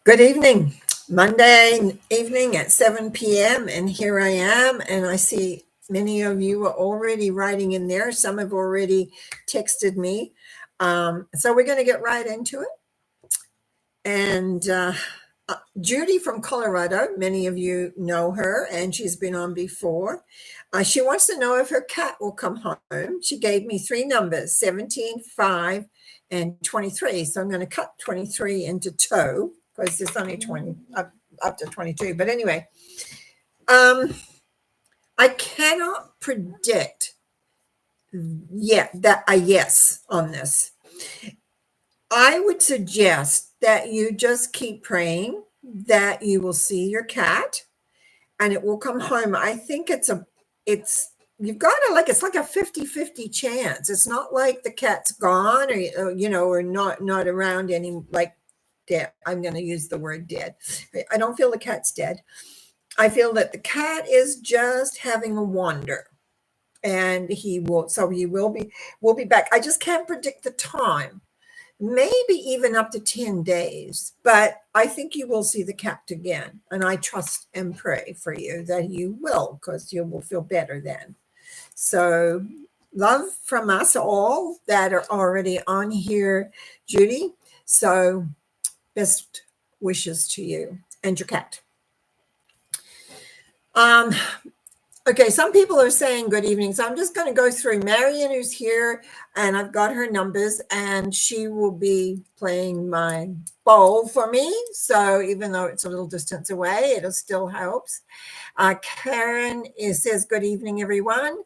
Good evening. Monday evening at 7 p.m. and here I am, and I see many of you are already writing in there. Some have already texted me. So we're going to get right into it. And Judy from Colorado, many of you know her, and she's been on before. She wants to know if her cat will come home. She gave me three numbers, 17, 5, and 23. So I'm going to cut 23 into two because it's only 20 up to 22. But anyway, I cannot predict yet that a yes on this. I would suggest that you just keep praying that you will see your cat and it will come home. I think you've got to it's like a 50-50 chance. It's not like the cat's gone or not around any, like dead. I'm going to use the word dead. I don't feel the cat's dead. I feel that the cat is just having a wander, and he will be back. I just can't predict the time. Maybe even up to 10 days, but I think you will see the cat again. And I trust and pray for you that you will, because you will feel better then. So love from us all that are already on here, Judy. So best wishes to you and your cat. Okay, some people are saying good evening. So I'm just going to go through Marion, who's here, and I've got her numbers, and she will be playing my bowl for me. So even though it's a little distance away, it still helps. Karen says, good evening, everyone.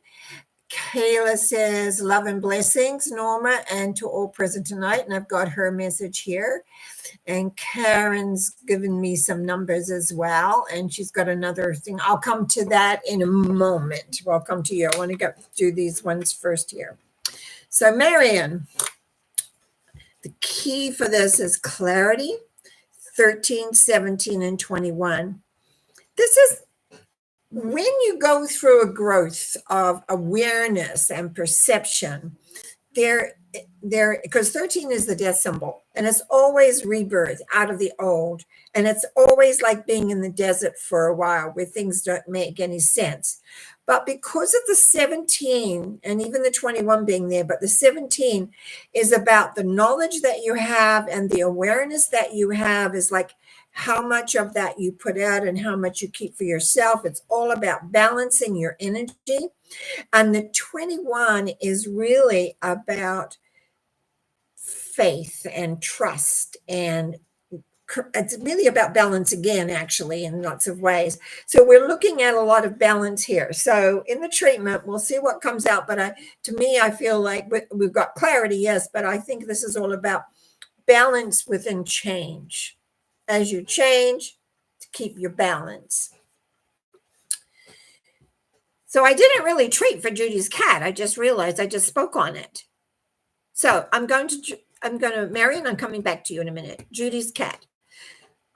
Kayla says, love and blessings, Norma, and to all present tonight. And I've got her message here. And Karen's given me some numbers as well. And she's got another thing. I'll come to that in a moment. Well, I'll come to you. I want to do these ones first here. So Marion, the key for this is clarity, 13, 17, and 21. This is when you go through a growth of awareness and perception, because 13 is the death symbol, and it's always rebirth out of the old, and it's always like being in the desert for a while where things don't make any sense. But because of the 17 and even the 21 being there, but the 17 is about the knowledge that you have, and the awareness that you have is like how much of that you put out and how much you keep for yourself. It's all about balancing your energy. And the 21 is really about faith and trust, and it's really about balance again, actually, in lots of ways. So we're looking at a lot of balance here. So in the treatment, we'll see what comes out. But to me, I feel like we've got clarity, yes, but I think this is all about balance within change. As you change, to keep your balance. So I didn't really treat for Judy's cat. I just realized I just spoke on it. So I'm going to, Marion, I'm coming back to you in a minute. Judy's cat.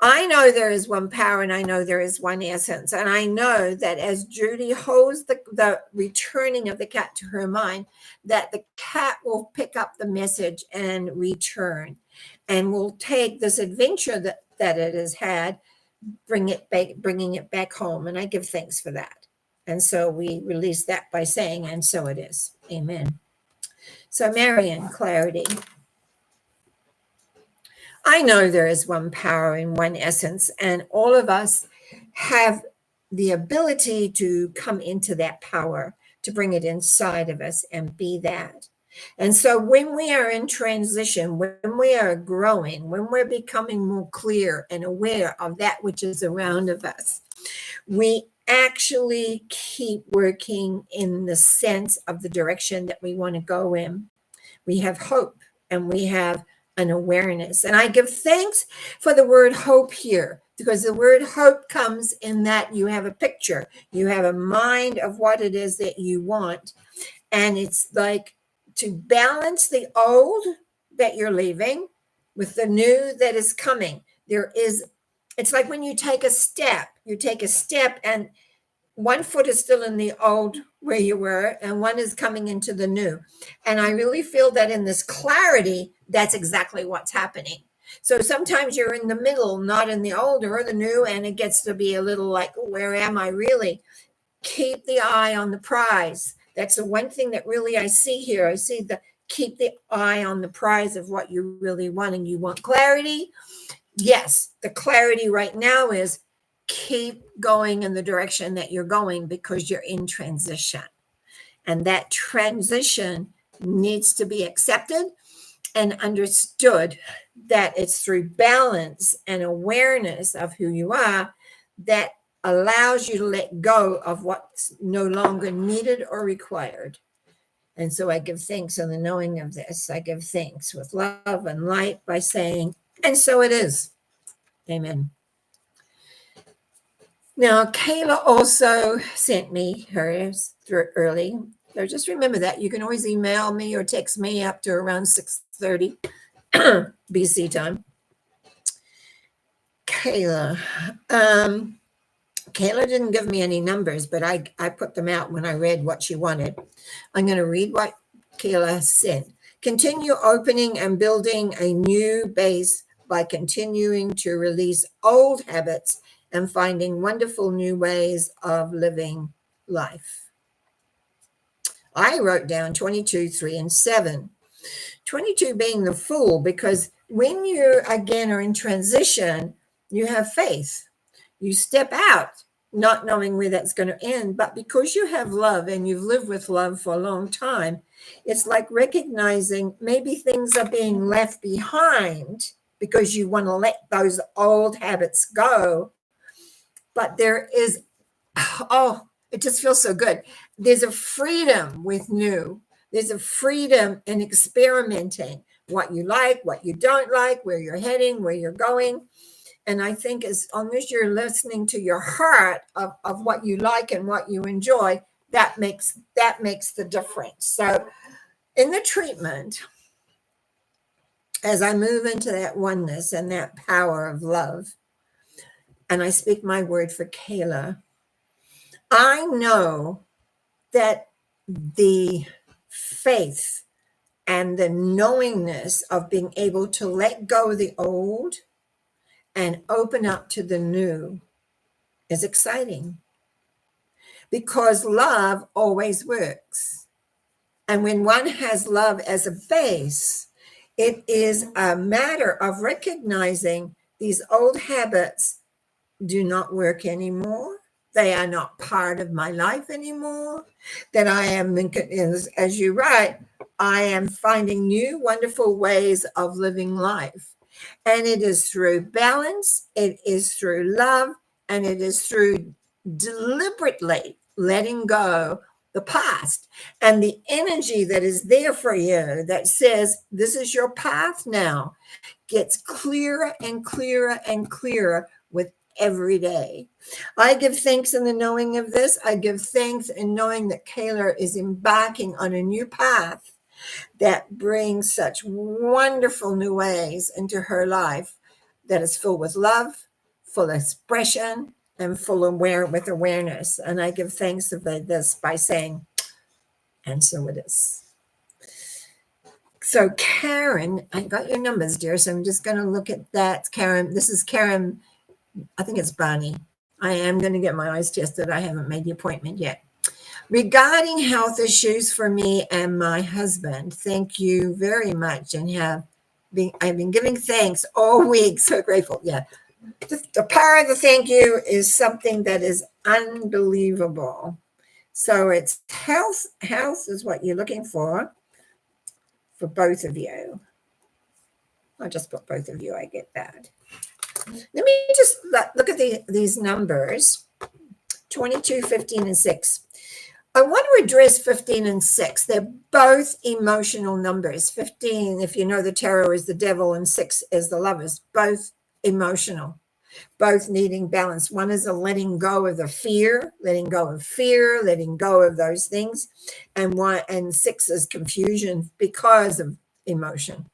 I know there is one power, and I know there is one essence. And I know that as Judy holds the returning of the cat to her mind, that the cat will pick up the message and return, and will take this adventure that it has had, bringing it back home. And I give thanks for that. And so we release that by saying, and so it is. Amen. So Marion, clarity. I know there is one power and one essence, and all of us have the ability to come into that power, to bring it inside of us and be that. And so when we are in transition, when we are growing, when we're becoming more clear and aware of that which is around of us, we actually keep working in the sense of the direction that we want to go in. We have hope, and we have an awareness. And I give thanks for the word hope here, because the word hope comes in that you have a picture, you have a mind of what it is that you want. And it's like to balance the old that you're leaving with the new that is coming. It's like when you take a step and one foot is still in the old where you were, and one is coming into the new. And I really feel that in this clarity, that's exactly what's happening. So sometimes you're in the middle, not in the old or the new, and it gets to be a little like, where am I really? Keep the eye on the prize. That's the one thing that really I see here. I see the keep the eye on the prize of what you really want. And you want clarity. Yes, the clarity right now is keep going in the direction that you're going because you're in transition. And that transition needs to be accepted and understood, that it's through balance and awareness of who you are that allows you to let go of what's no longer needed or required. And so I give thanks in the knowing of this. I give thanks with love and light by saying, and so it is. Amen. Now, Kayla also sent me hers through early. So just remember that. You can always email me or text me up to around 6:30 BC time. Kayla. Kayla didn't give me any numbers, but I put them out when I read what she wanted. I'm going to read what Kayla said. Continue opening and building a new base by continuing to release old habits and finding wonderful new ways of living life. I wrote down 22, 3, and 7. 22 being the Fool, because when you, again, are in transition, you have faith. You step out not knowing where that's going to end, but because you have love and you've lived with love for a long time, it's like recognizing maybe things are being left behind because you want to let those old habits go. But there is, oh, it just feels so good. There's a freedom with new. There's a freedom in experimenting what you like, what you don't like, where you're heading, where you're going. And I think as long as you're listening to your heart of what you like and what you enjoy, that makes the difference. So in the treatment, as I move into that oneness and that power of love, and I speak my word for Kayla, I know that the faith and the knowingness of being able to let go of the old and open up to the new is exciting, because love always works. And when one has love as a base, it is a matter of recognizing these old habits do not work anymore. They are not part of my life anymore. That I am, as you write, I am finding new, wonderful ways of living life. And it is through balance, it is through love, and it is through deliberately letting go the past and the energy that is there for you that says, this is your path now, gets clearer and clearer and clearer with every day. I give thanks in the knowing of this. I give thanks in knowing that Kayla is embarking on a new path that brings such wonderful new ways into her life, that is filled with love, full of expression, and full of with awareness. And I give thanks of this by saying, and so it is. So Karen, I got your numbers, dear. So I'm just going to look at that. Karen, this is Karen. I think it's Bonnie. I am going to get my eyes tested. I haven't made the appointment yet. Regarding health issues for me and my husband, thank you very much. And I've been giving thanks all week. So grateful. Yeah. The power of the thank you is something that is unbelievable. So it's health. Health is what you're looking for both of you. I'll just put both of you. I get that. Let me just look at these numbers, 22, 15, and 6. I want to address 15 and 6. They're both emotional numbers. 15, if you know the tarot, is the devil, and 6 is the lovers. Both emotional, both needing balance. One is a letting go of the fear, letting go of those things. And 6 is confusion because of emotion.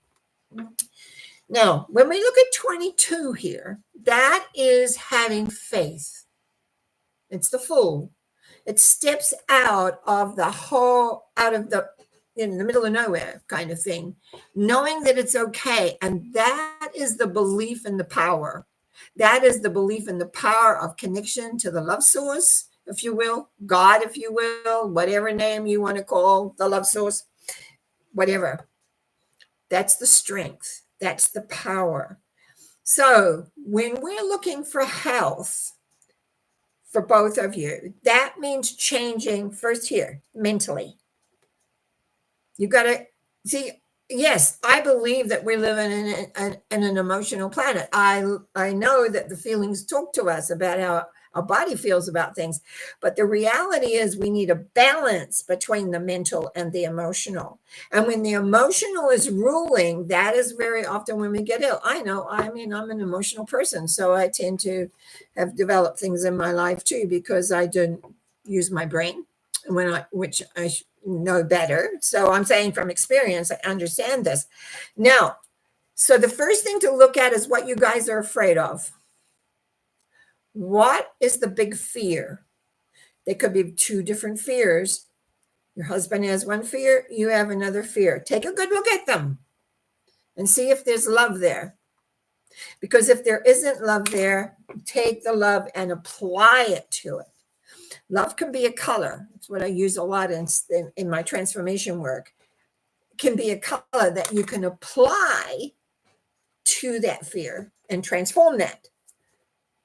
Now, when we look at 22 here, that is having faith. It's the Fool. It steps out of the in the middle of nowhere kind of thing, knowing that it's okay. And that is the belief in the power. That is the belief in the power of connection to the love source, if you will, God, if you will, whatever name you want to call the love source, whatever. That's the strength. That's the power. So when we're looking for health for both of you, that means changing first here mentally. You got to see. Yes, I believe that we live in an emotional planet. I know that the feelings talk to us about how our body feels about things, but the reality is we need a balance between the mental and the emotional. And when the emotional is ruling, that is very often when we get ill. I know. I mean, I'm an emotional person, so I tend to have developed things in my life too because I didn't use my brain which I know better. So I'm saying from experience, I understand this. Now, so the first thing to look at is what you guys are afraid of. What is the big fear? There could be two different fears. Your husband has one fear, you have another fear. Take a good look at them and see if there's love there. Because if there isn't love there, take the love and apply it to it. Love can be a color. That's what I use a lot in my transformation work. It can be a color that you can apply to that fear and transform that.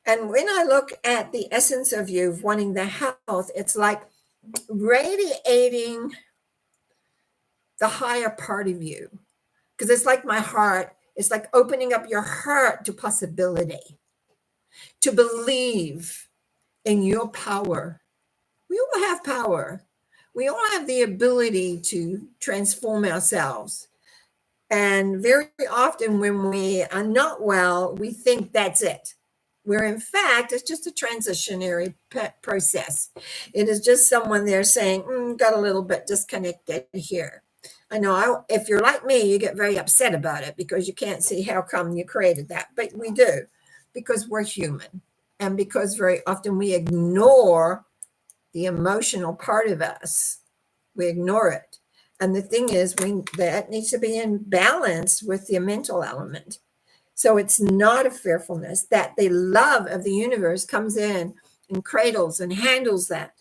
And when I look at the essence of you wanting the health, it's like radiating the higher part of you. Because it's like my heart, it's like opening up your heart to possibility, to believe in your power. We all have power. We all have the ability to transform ourselves. And very often when we are not well, we think that's it. Where in fact, it's just a transitionary process. It is just someone there saying, got a little bit disconnected here. I know if you're like me, you get very upset about it because you can't see how come you created that. But we do because we're human. And because very often we ignore the emotional part of us. We ignore it. And the thing is, that needs to be in balance with the mental element. So it's not a fearfulness, that the love of the universe comes in and cradles and handles that.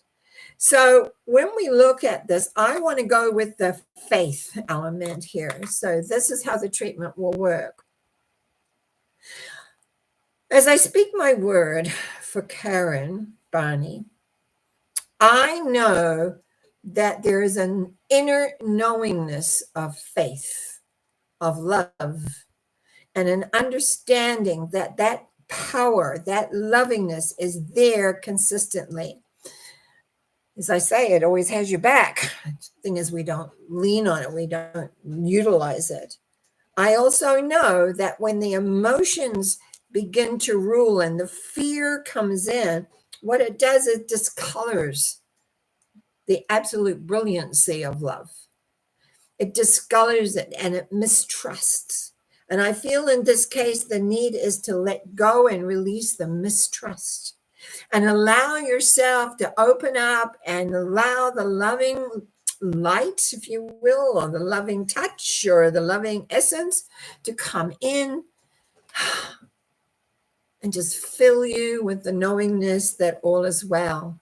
So when we look at this, I want to go with the faith element here. So this is how the treatment will work. As I speak my word for Karen Barney, I know that there is an inner knowingness of faith, of love, and an understanding that that power, that lovingness is there consistently. As I say, it always has your back. The thing is, we don't lean on it, we don't utilize it. I also know that when the emotions begin to rule and the fear comes in, what it does is discolors the absolute brilliancy of love. It discolors it and it mistrusts. And I feel in this case, the need is to let go and release the mistrust and allow yourself to open up and allow the loving light, if you will, or the loving touch or the loving essence to come in and just fill you with the knowingness that all is well.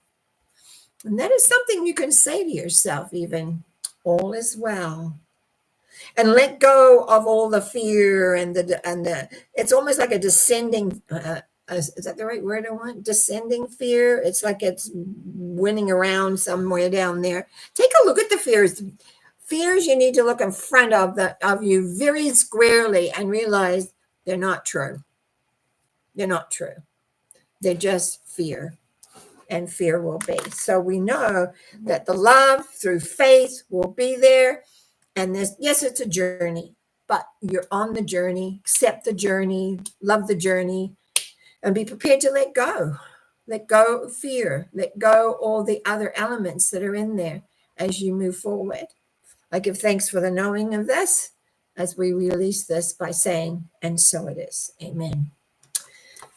And that is something you can say to yourself, even, all is well. And let go of all the fear and the it's almost like a descending is that the right word I want? Descending fear. It's like it's winning around somewhere down there. Take a look at the fears. Fears you need to look in front of you very squarely and realize they're not true. They're not true. They're just fear. And fear will be. So we know that the love through faith will be there. And this, yes, it's a journey, but you're on the journey. Accept the journey, love the journey, and be prepared to let go. Let go of fear. Let go all the other elements that are in there as you move forward. I give thanks for the knowing of this as we release this by saying, and so it is. Amen.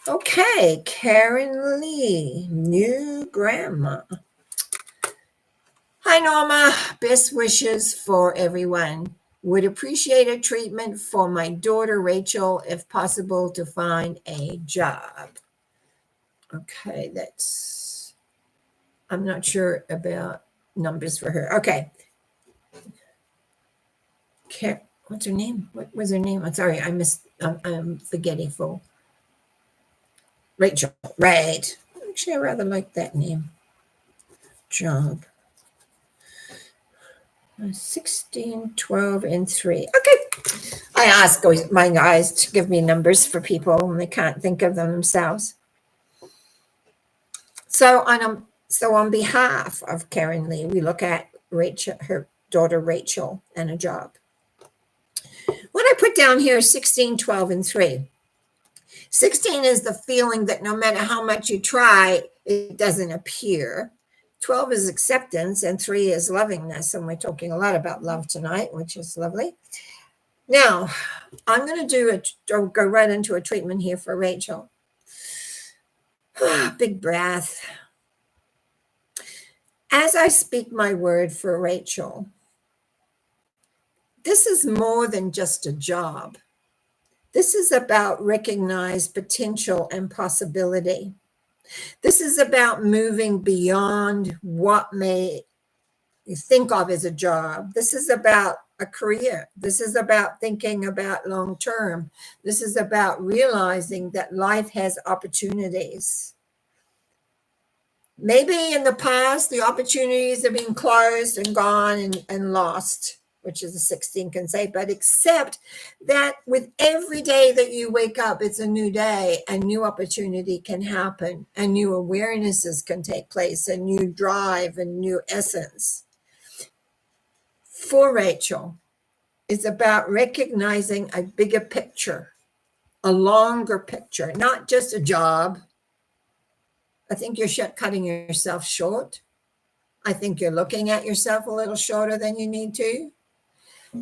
Okay, Karen Lee, new grandma. Hi, Hi, Norma. Best wishes for everyone. Would appreciate a treatment for my daughter, Rachel, if possible, to find a job. Okay, I'm not sure about numbers for her. Okay. What's her name? What was her name? I'm sorry, I'm forgetful. Rachel, right. Actually, I rather like that name. Job. 16, 12, and 3. Okay. I ask my guys to give me numbers for people and they can't think of them themselves. So on behalf of Karen Lee, we look at Rachel, her daughter Rachel, and a job. What I put down here is 16, 12, and 3. 16 is the feeling that no matter how much you try, it doesn't appear. 12 is acceptance, and 3 is lovingness. And we're talking a lot about love tonight, which is lovely. Now, I'm going to go right into a treatment here for Rachel. Big breath. As I speak my word for Rachel, this is more than just a job. This is about recognized potential and possibility. This is about moving beyond what may you think of as a job. This is about a career. This is about thinking about long term. This is about realizing that life has opportunities. Maybe in the past, the opportunities have been closed and gone and lost, which is a 16 can say, but accept that with every day that you wake up, it's a new day, a new opportunity can happen, and new awarenesses can take place, a new drive and new essence. For Rachel, it's about recognizing a bigger picture, a longer picture, not just a job. I think you're cutting yourself short. I think you're looking at yourself a little shorter than you need to.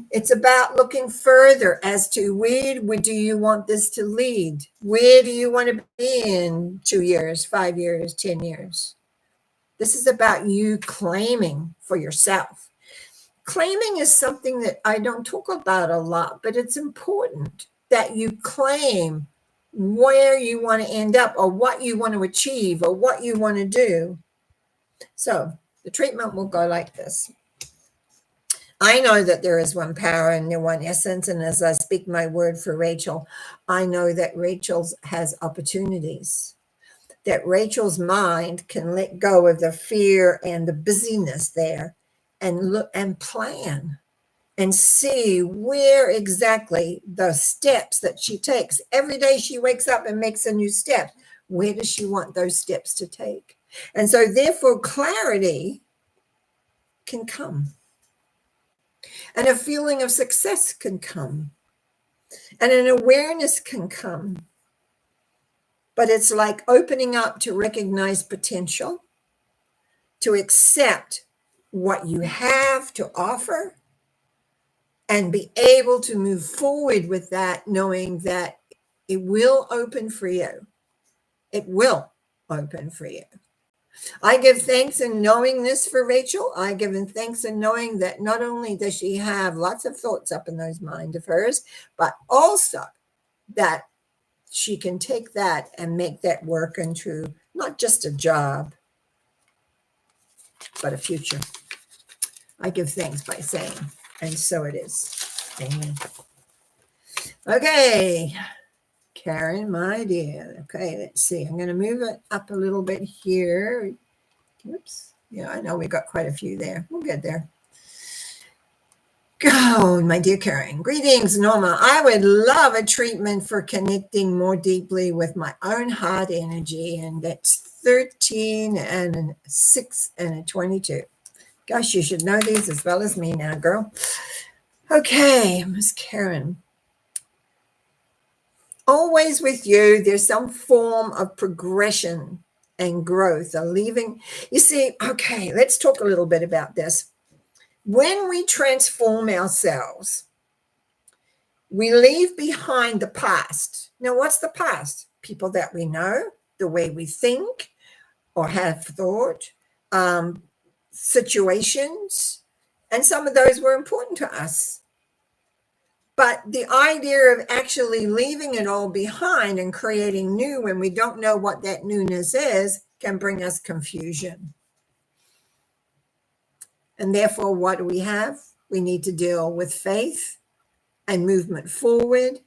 It's about looking further as to where do you want this to lead? Where do you want to be in 2 years, 5 years, 10 years? This is about you claiming for yourself. Claiming is something that I don't talk about a lot, but it's important that you claim where you want to end up or what you want to achieve or what you want to do. So the treatment will go like this. I know that there is one power and one essence, and as I speak my word for Rachel, I know that Rachel has opportunities, that Rachel's mind can let go of the fear and the busyness there and look and plan and see where exactly the steps that she takes. Every day she wakes up and makes a new step. Where does she want those steps to take? And so therefore clarity can come. And a feeling of success can come. And an awareness can come. But it's like opening up to recognize potential, to accept what you have to offer, and be able to move forward with that, knowing that it will open for you. It will open for you. I give thanks in knowing this for Rachel. I give thanks in knowing that not only does she have lots of thoughts up in those mind of hers, but also that she can take that and make that work into not just a job, but a future. I give thanks by saying, and so it is. Amen. Okay, Karen, my dear. Okay, let's see. I'm going to move it up a little bit here. Oops. Yeah, I know we got quite a few there. We'll get there. Go, my dear Karen. Greetings, Norma. I would love a treatment for connecting more deeply with my own heart energy, and that's 13 and a 6 and a 22. Gosh, you should know these as well as me now, girl. Okay, Miss Karen. Always with you, there's some form of progression and growth, a leaving. You see, okay, let's talk a little bit about this. When we transform ourselves, we leave behind the past. Now, what's the past? People that we know, the way we think or have thought, situations, and some of those were important to us. But the idea of actually leaving it all behind and creating new when we don't know what that newness is can bring us confusion. And therefore, what do we have? We need to deal with faith and movement forward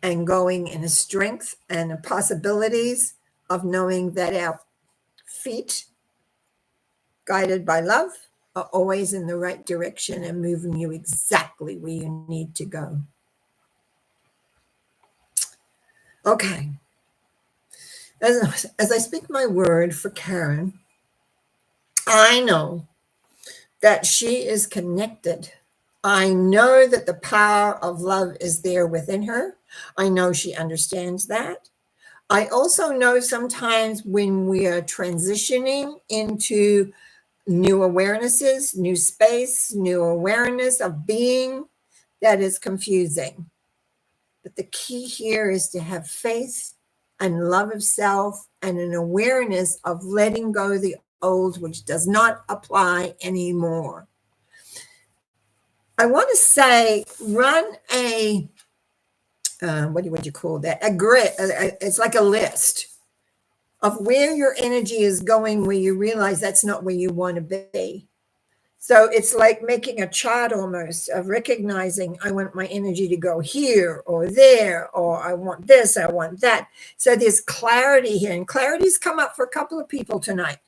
and going in a strength and the possibilities of knowing that our feet, guided by love, are always in the right direction and moving you exactly where you need to go. Okay. As I speak my word for Karen, I know that she is connected. I know that the power of love is there within her. I know she understands that. I also know sometimes when we are transitioning into new awarenesses, new space, new awareness of being, that is confusing. But the key here is to have faith and love of self and an awareness of letting go the old, which does not apply anymore. I want to say, run a, what would you call that? A grid. It's like a list of where your energy is going, where you realize that's not where you want to be. So it's like making a chart almost of recognizing I want my energy to go here or there, or I want this, I want that. So there's clarity here, and clarity's come up for a couple of people tonight.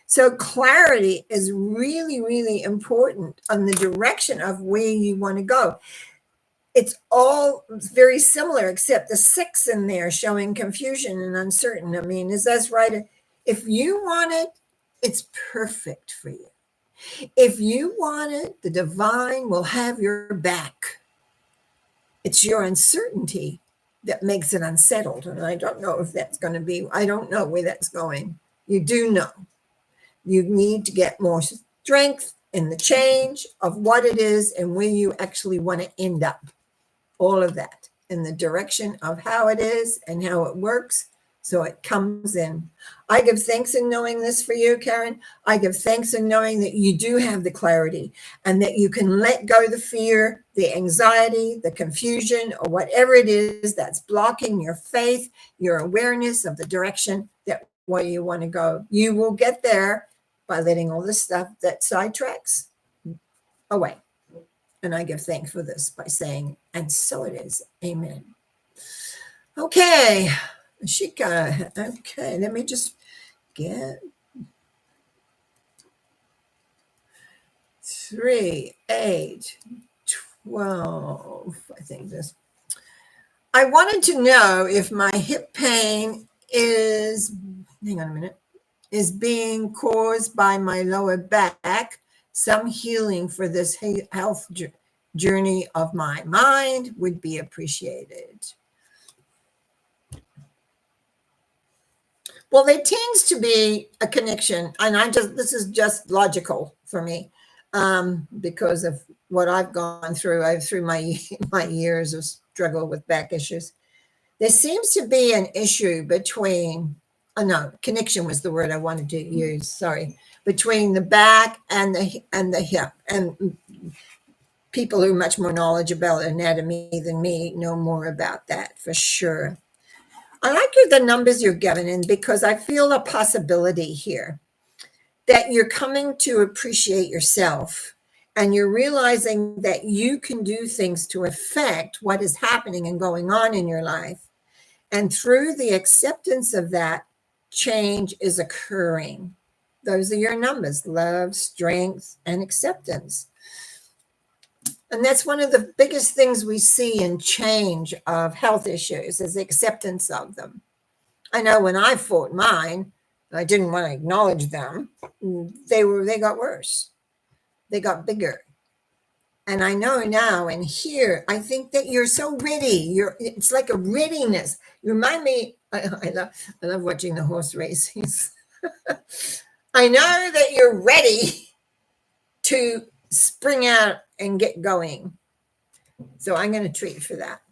So clarity is really, really important on the direction of where you want to go. It's all very similar, except the 6 in there showing confusion and uncertain. I mean, is that right? If you want it, it's perfect for you. If you want it, the divine will have your back. It's your uncertainty that makes it unsettled. And I don't know if that's going to be, I don't know where that's going. You do know. You need to get more strength in the change of what it is and where you actually want to end up. All of that in the direction of how it is and how it works. So it comes in. I give thanks in knowing this for you, Karen. I give thanks in knowing that you do have the clarity and that you can let go the fear, the anxiety, the confusion, or whatever it is that's blocking your faith, your awareness of the direction that where you want to go. You will get there by letting all the stuff that sidetracks away. And I give thanks for this by saying, and so it is. Amen. Okay. Shika. Okay. Let me just get 3, 8, 12. I think this. I wanted to know if my hip pain is, hang on a minute, is being caused by my lower back. Some healing for this health journey of my mind would be appreciated. Well, there tends to be a connection, and this is just logical for me, because of what I've gone through. Through my years of struggle with back issues. There seems to be an issue between, connection was the word I wanted to use. Sorry, between the back and the hip, and people who are much more knowledgeable about anatomy than me know more about that for sure. I like the numbers you're given in because I feel a possibility here that you're coming to appreciate yourself and you're realizing that you can do things to affect what is happening and going on in your life. And through the acceptance of that, change is occurring. Those are your numbers: love, strength, and acceptance. And that's one of the biggest things we see in change of health issues is acceptance of them. I know when I fought mine, I didn't want to acknowledge them. They got worse. They got bigger. And I know now and here, I think that you're so ready. It's like a readiness. You remind me, I love watching the horse races. I know that you're ready to spring out and get going. So I'm going to treat for that.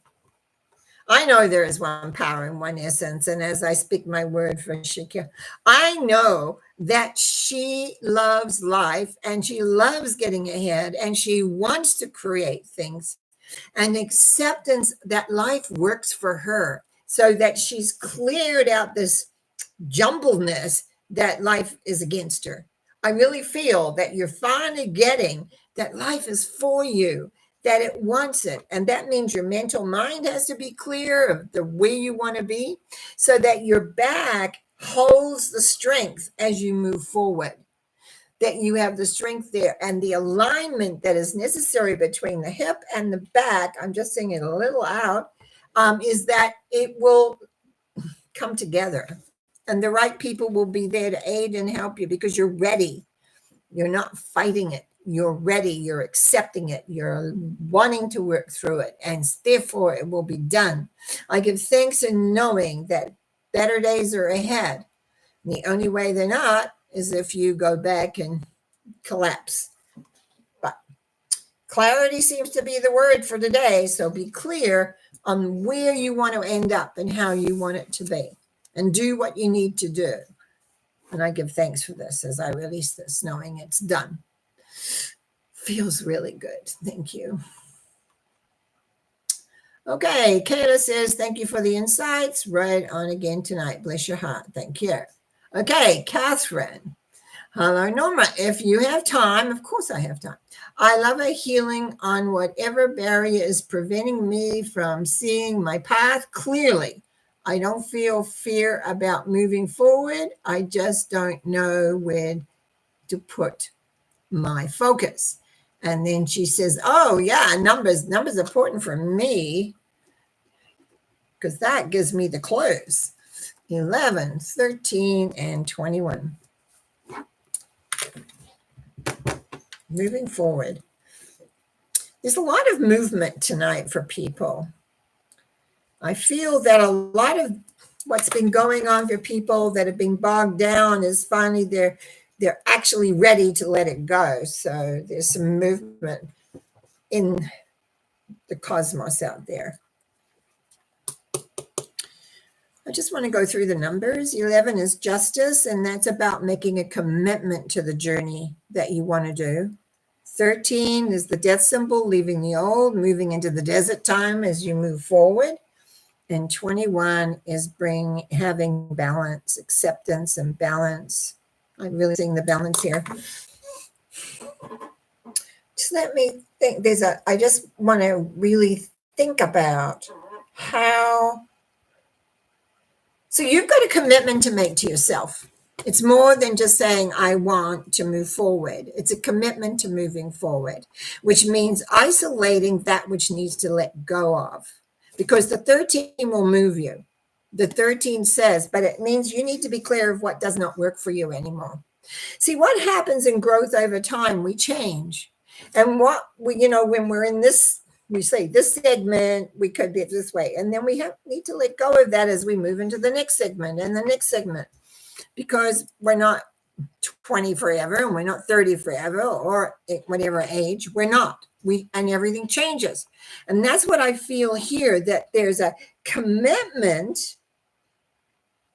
I know there is one power and one essence. And as I speak my word for Shakira, I know that she loves life and she loves getting ahead and she wants to create things and acceptance that life works for her so that she's cleared out this jumbledness that life is against her. I really feel that you're finally getting that life is for you, that it wants it. And that means your mental mind has to be clear of the way you want to be so that your back holds the strength as you move forward, that you have the strength there and the alignment that is necessary between the hip and the back. I'm just saying it a little out, is that it will come together and the right people will be there to aid and help you because you're ready. You're not fighting it. You're ready. You're accepting it. You're wanting to work through it. And therefore, it will be done. I give thanks in knowing that better days are ahead. And the only way they're not is if you go back and collapse. But clarity seems to be the word for today. So be clear on where you want to end up and how you want it to be. And do what you need to do. And I give thanks for this as I release this, knowing it's done. Feels really good. Thank you. Okay, Kayla says, thank you for the insights. Right on again tonight. Bless your heart. Thank you. Okay, Catherine. Hello, Norma. If you have time, of course I have time. I love a healing on whatever barrier is preventing me from seeing my path clearly. I don't feel fear about moving forward. I just don't know where to put my focus. And then she says, oh, yeah, numbers are important for me because that gives me the clues. 11, 13, and 21. Moving forward. There's a lot of movement tonight for people. I feel that a lot of what's been going on for people that have been bogged down is finally they're actually ready to let it go. So there's some movement in the cosmos out there. I just want to go through the numbers. 11 is justice, and that's about making a commitment to the journey that you want to do. 13 is the death symbol, leaving the old, moving into the desert time as you move forward. And 21 is having balance, acceptance and balance. I'm really seeing the balance here. Just let me think. I just want to really think about how. So you've got a commitment to make to yourself. It's more than just saying, I want to move forward. It's a commitment to moving forward, which means isolating that which needs to let go of. Because the 13 will move you. The 13 says, but it means you need to be clear of what does not work for you anymore. See, what happens in growth over time, we change. And when we're in this, we say this segment, we could be this way. And then we need to let go of that as we move into the next segment and the next segment. Because we're not 20 forever and we're not 30 forever or whatever age, we're not. And everything changes. And that's what I feel here, that there's a commitment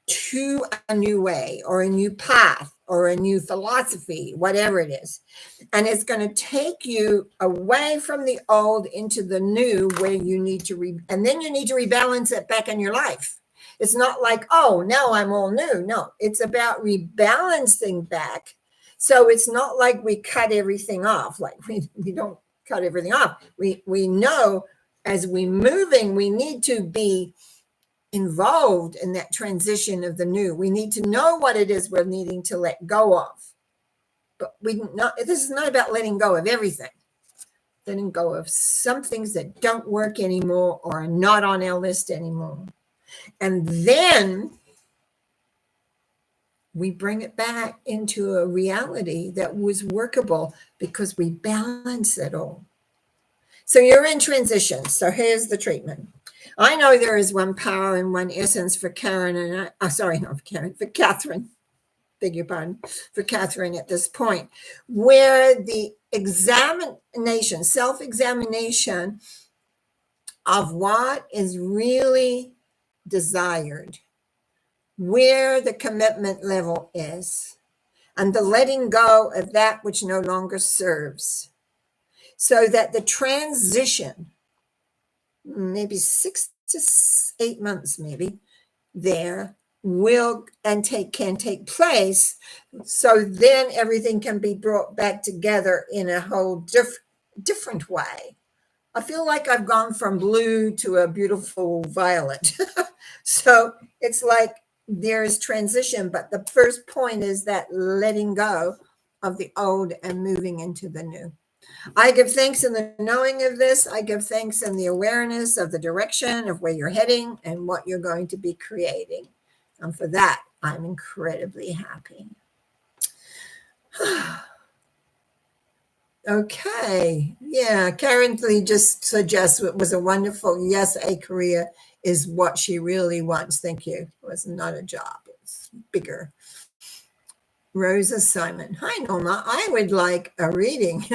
to a new way or a new path or a new philosophy, whatever it is. And it's going to take you away from the old into the new, where you need to and then you need to rebalance it back in your life. It's not like, oh, now I'm all new. No, it's about rebalancing back. So it's not like we cut everything off. Like we don't cut everything off. We know as we're moving, we need to be involved in that transition of the new. We need to know what it is we're needing to let go of. But this is not about letting go of everything. Letting go of some things that don't work anymore or are not on our list anymore. And then we bring it back into a reality that was workable because we balance it all. So you're in transition. So here's the treatment. I know there is one power and one essence for Karen and for Catherine. Beg your pardon, for Catherine at this point, where the self-examination of what is really desired, where the commitment level is, and the letting go of that which no longer serves, so that the transition, maybe 6 to 8 months, maybe there will and can take place, so then everything can be brought back together in a whole different way. I feel like I've gone from blue to a beautiful violet. So it's like there's transition, but the first point is that letting go of the old and moving into the new. I give thanks in the knowing of this. I give thanks in the awareness of the direction of where you're heading and what you're going to be creating. And for that, I'm incredibly happy. Okay. Yeah. Karen Lee just suggests it was a wonderful, yes, a career is what she really wants. Thank you. It was not a job. It's bigger. Rosa Simon. Hi, Norma. I would like a reading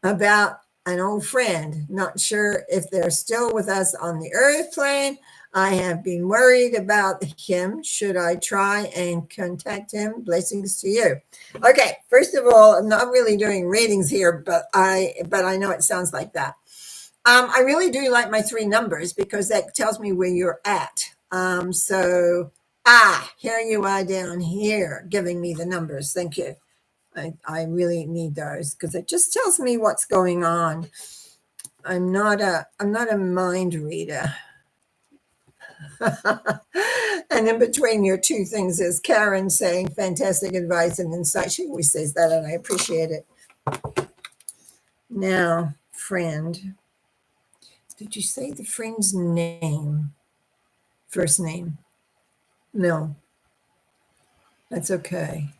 about an old friend. Not sure if they're still with us on the earth plane. I have been worried about him. Should I try and contact him? Blessings to you. Okay, first of all, I'm not really doing readings here, but I know it sounds like that. I really do like my 3 numbers because that tells me where you're at. Here you are down here giving me the numbers. Thank you. I really need those because it just tells me what's going on. I'm not a mind reader. And in between your 2 things is Karen saying fantastic advice and insight. She always says that, and I appreciate it. Now, friend. Did you say the friend's name? First name? No. That's okay.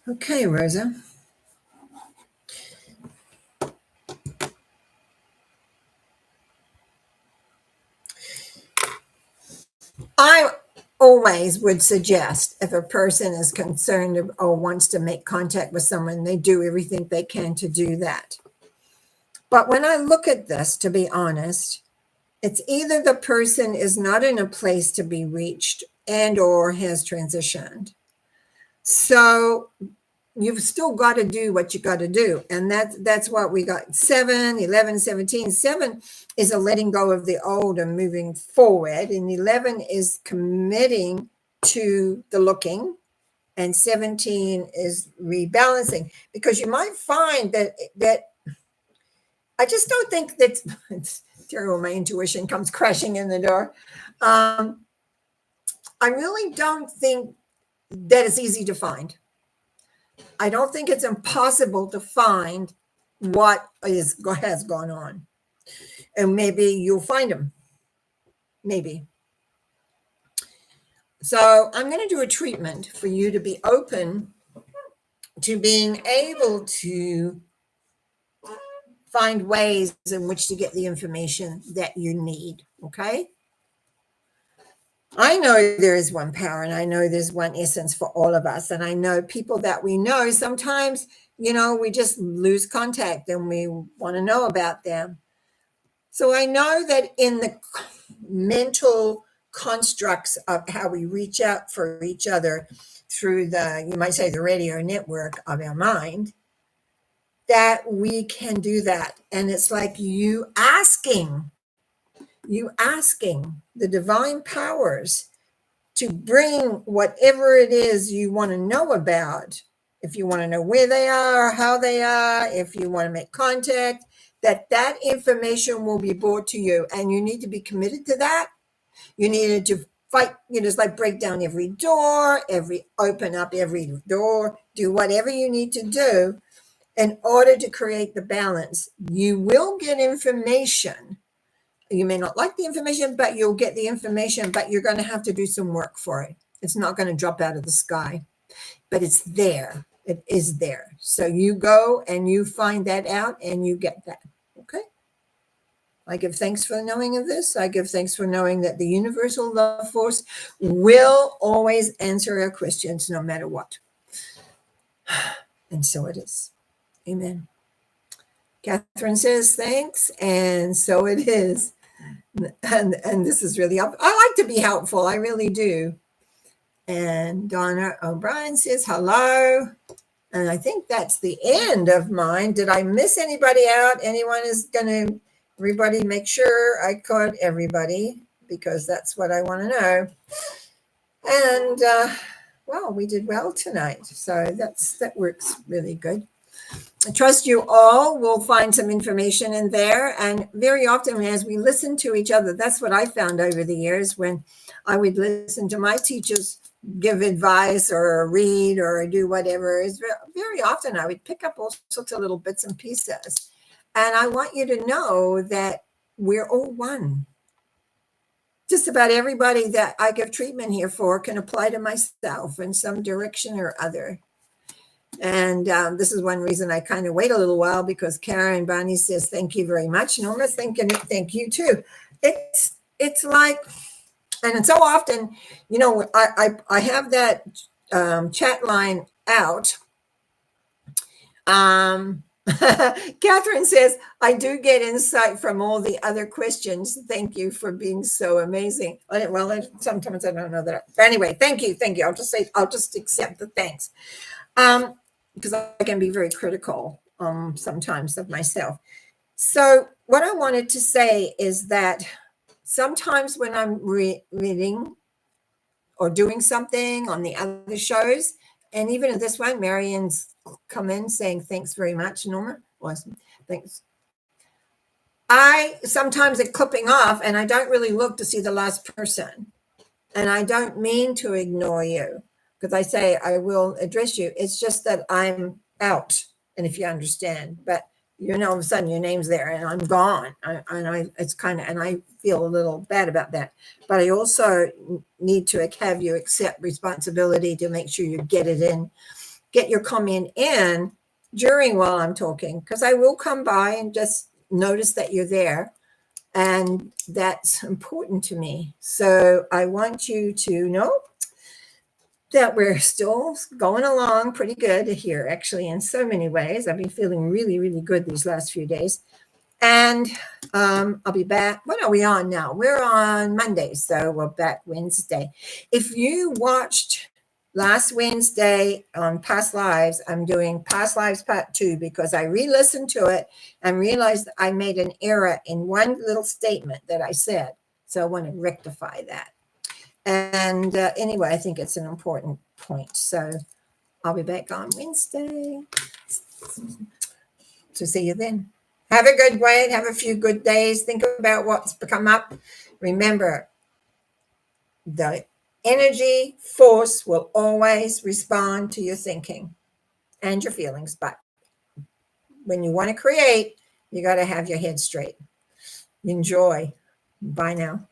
Okay, Rosa. I always would suggest if a person is concerned or wants to make contact with someone, they do everything they can to do that. But when I look at this, to be honest, it's either the person is not in a place to be reached and or has transitioned. So you've still got to do what you got to do. And that's what we got. 7, 11, 17. 7 is a letting go of the old and moving forward. And 11 is committing to the looking. And 17 is rebalancing. Because you might find that I just don't think that it's terrible. My intuition comes crashing in the door. I really don't think that it's easy to find. I don't think it's impossible to find what has gone on. And maybe you'll find them. Maybe. So I'm going to do a treatment for you to be open to being able to find ways in which to get the information that you need. Okay? I know there is one power and I know there's one essence for all of us. And I know people that we know, sometimes, we just lose contact and we want to know about them. So I know that in the mental constructs of how we reach out for each other through you might say, the radio network of our mind, that we can do that. And it's like you asking the divine powers to bring whatever it is you want to know about. If you want to know where they are, how they are, if you want to make contact, that information will be brought to you. And you need to be committed to that. You needed to fight, just like break down every door, open up every door, do whatever you need to do in order to create the balance. You will get information. You may not like the information, but you'll get the information, but you're going to have to do some work for it. It's not going to drop out of the sky, but it's there. It is there. So you go and you find that out and you get that. Okay. I give thanks for the knowing of this. I give thanks for knowing that the universal love force will always answer our questions no matter what. And so it is. Amen. Catherine says thanks, and so it is. And this is really, I like to be helpful. I really do. And Donna O'Brien says hello. And I think that's the end of mine. Did I miss anybody out? Anyone is going to, everybody make sure I caught everybody, because that's what I want to know. And well, we did well tonight. So that works really good. I trust you all will find some information in there. And very often as we listen to each other, that's what I found over the years when I would listen to my teachers give advice or read or do whatever, is very often I would pick up all sorts of little bits and pieces. And I want you to know that we're all one. Just about everybody that I give treatment here for can apply to myself in some direction or other. And this is one reason I kind of wait a little while, because Karen Bonnie says, thank you very much. Norma, thank you too. It's like, and so often, I have that chat line out. Catherine says, I do get insight from all the other questions. Thank you for being so amazing. Well, sometimes I don't know that. But anyway, thank you. I'll just accept the thanks. Because I can be very critical sometimes of myself. So what I wanted to say is that sometimes when I'm reading or doing something on the other shows, and even in this one, Marion's come in saying, thanks very much, Norma. Awesome. Thanks. I sometimes are clipping off and I don't really look to see the last person. And I don't mean to ignore you, because I say I will address you. It's just that I'm out, and if you understand, but all of a sudden your name's there and I'm gone. And I feel a little bad about that. But I also need to have you accept responsibility to make sure you get it in, get your comment in during while I'm talking, because I will come by and just notice that you're there. And that's important to me. So I want you to know that we're still going along pretty good here, actually, in so many ways. I've been feeling really, really good these last few days. And I'll be back. What are we on now? We're on Monday, so we're back Wednesday. If you watched last Wednesday on Past Lives, I'm doing Past Lives Part 2, because I re-listened to it and realized I made an error in one little statement that I said. So I want to rectify that. And anyway, I think it's an important point. So I'll be back on Wednesday. So see you then. Have a good way. Have a few good days. Think about what's come up. Remember, the energy force will always respond to your thinking and your feelings. But when you want to create, you got to have your head straight. Enjoy. Bye now.